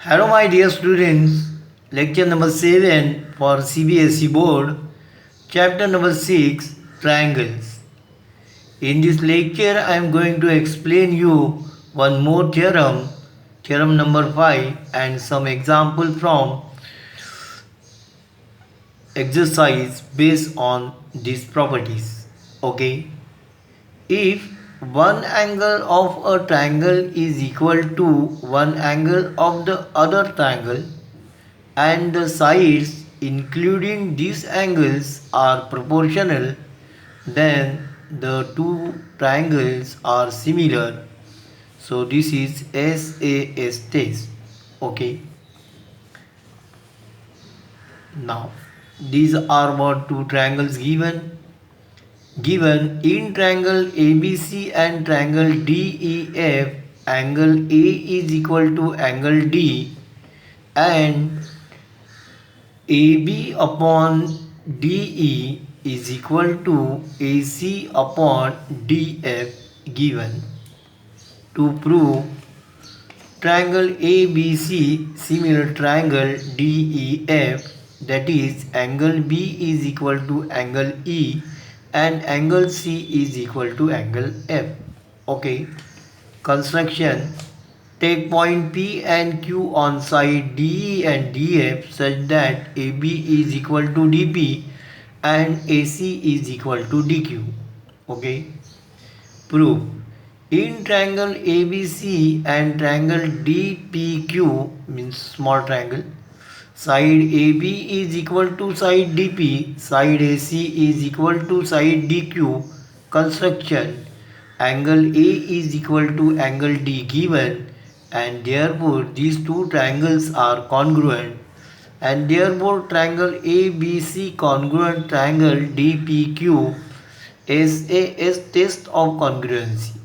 Hello, my dear students. Lecture number 7 for CBSE Board, chapter number 6 Triangles. In this lecture, I am going to explain you one more theorem, theorem number 5, and some example from exercise based on these properties. Okay. If one angle of a triangle is equal to one angle of the other triangle, and the sides including these angles are proportional, then the two triangles are similar. So this is SAS test. Okay. Now these are what two triangles given in triangle ABC and triangle DEF. Angle A is equal to angle D, and AB upon DE is equal to AC upon DF given. To prove triangle ABC similar triangle DEF, that is angle B is equal to angle E and angle C is equal to angle F. Okay. Construction. Take point P and Q on side DE and DF such that AB is equal to DP and AC is equal to DQ. Okay. Prove. In triangle ABC and triangle DPQ, means small triangle, side AB is equal to side DP, side AC is equal to side DQ. Construction. Angle A is equal to angle D given, and therefore these two triangles are congruent, and therefore triangle ABC congruent triangle DPQ SAS test of congruency.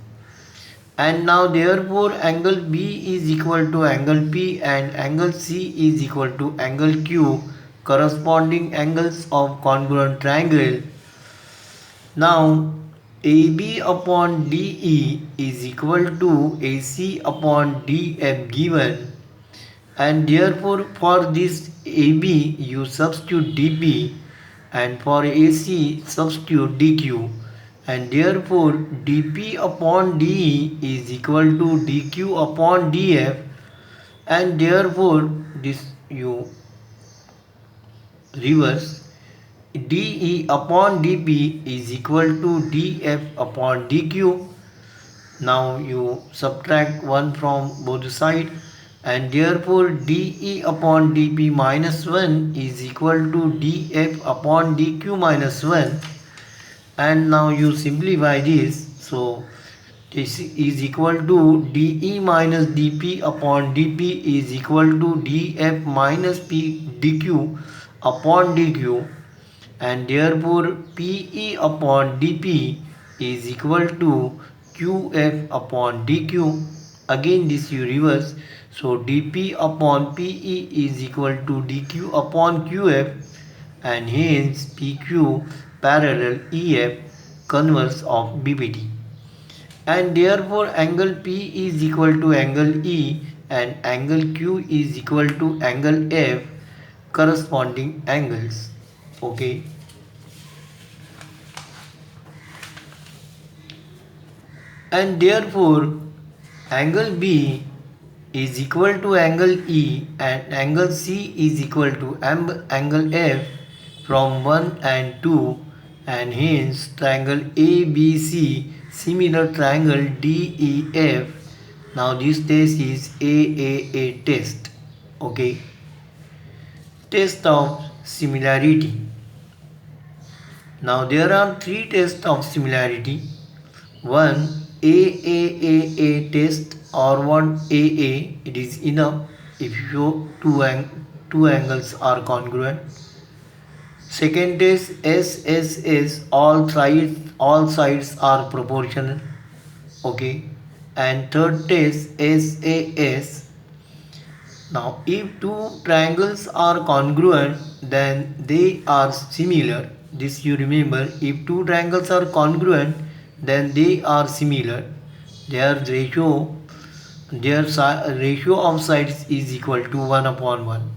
And now therefore angle B is equal to angle P and angle C is equal to angle Q, corresponding angles of congruent triangle. Now AB upon DE is equal to AC upon DF given, and therefore for this AB you substitute DP, and for AC substitute DQ, and therefore dP upon DE is equal to DQ upon DF, and therefore this you reverse. DE upon DP is equal to DF upon DQ. Now you subtract 1 from both sides, and therefore DE upon DP minus 1 is equal to DF upon DQ minus 1. And now you simplify this. So this is equal to DE minus DP upon DP is equal to DF minus P DQ upon DQ, and therefore PE upon DP is equal to QF upon DQ. Again this you reverse. So DP upon PE is equal to DQ upon QF, and hence PQ parallel EF converse of BPT, and therefore angle P is equal to angle E and angle Q is equal to angle F, corresponding angles. Okay. And therefore angle B is equal to angle E and angle C is equal to angle F from 1 and 2, and hence triangle ABC similar triangle DEF. Now this test is AAA test. Okay. Test of similarity. Now there are three tests of similarity. One, AAA test, or one AA, it is enough if two angles are congruent. Second test SSS, all sides are proportional. Okay. And third test SAS. Now if two triangles are congruent, then they are similar. This you remember. If two triangles are congruent, then they are similar. Their ratio their ratio of sides is equal to 1 upon 1.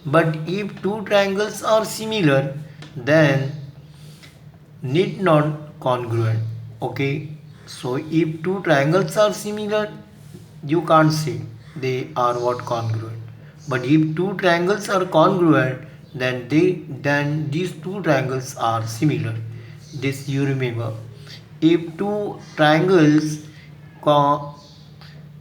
But if two triangles are similar, then need not congruent. Okay, so if two triangles are similar, you can't say they are what congruent. But if two triangles are congruent, then these two triangles are similar. This you remember. If two triangles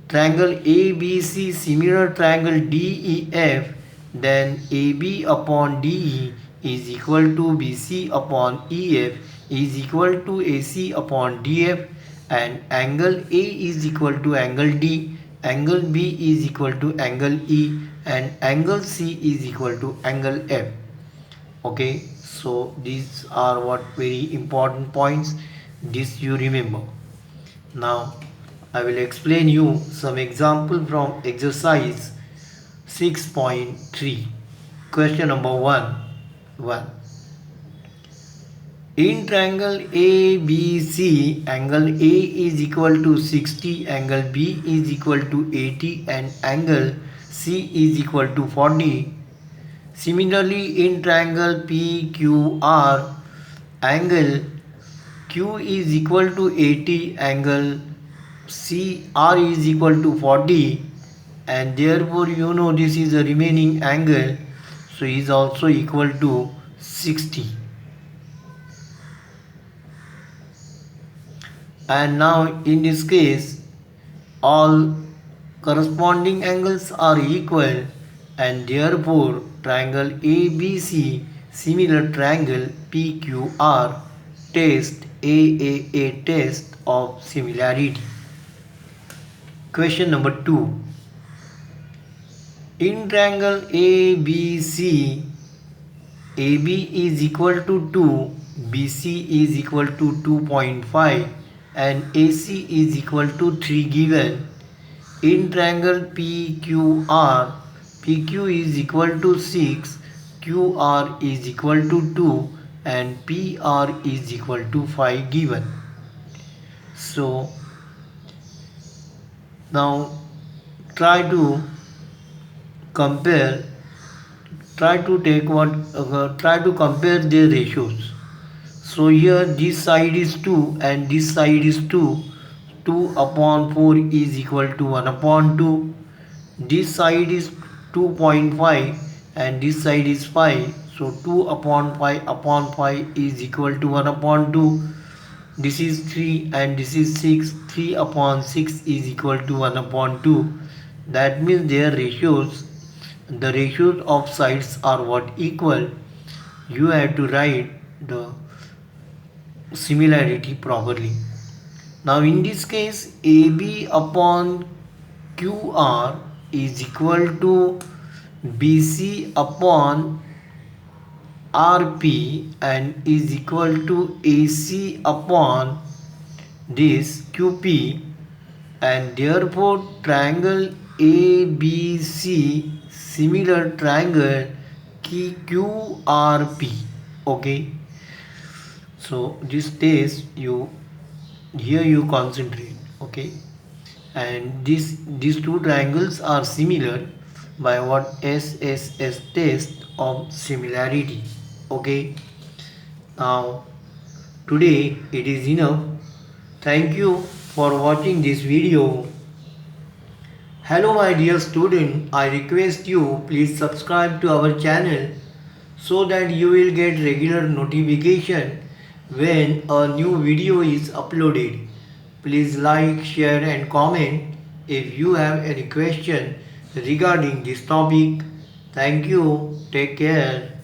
triangle ABC similar triangle DEF, then AB upon DE is equal to BC upon EF is equal to AC upon DF, and angle A is equal to angle D, angle B is equal to angle E, and angle C is equal to angle F. Okay, so these are what very important points. This you remember. Now I will explain you some example from exercise 6.3. Question number 1. In triangle ABC, angle A is equal to 60, angle B is equal to 80, and angle C is equal to 40. Similarly, in triangle PQR, angle Q is equal to 80, angle CR is equal to 40, and therefore you know this is the remaining angle, so is also equal to 60. And now in this case all corresponding angles are equal, and therefore triangle ABC similar triangle PQR test AAA test of similarity. Question number 2. In triangle ABC, AB is equal to 2, BC is equal to 2.5, and AC is equal to 3 given. In triangle PQR, PQ is equal to 6, QR is equal to 2, and PR is equal to 5 given. So now try to compare, try to compare their ratios. So here this side is 2 and this side is 2. 2 upon 4 is equal to 1 upon 2. This side is 2.5 and this side is 5. So 2 upon 5 is equal to 1 upon 2. This is 3 and this is 6. 3 upon 6 is equal to 1 upon 2. That means their ratios, the ratios of sides are what equal. You have to write the similarity properly. Now in this case AB upon QR is equal to BC upon RP and is equal to AC upon this QP, and therefore triangle ABC similar triangle QRP. Okay, so this test you concentrate. Okay, and these two triangles are similar by what SSS test of similarity. Okay, now today it is enough. Thank you for watching this video. Hello my dear student, I request you please subscribe to our channel so that you will get regular notification when a new video is uploaded. Please like, share and comment if you have any question regarding this topic. Thank you. Take care.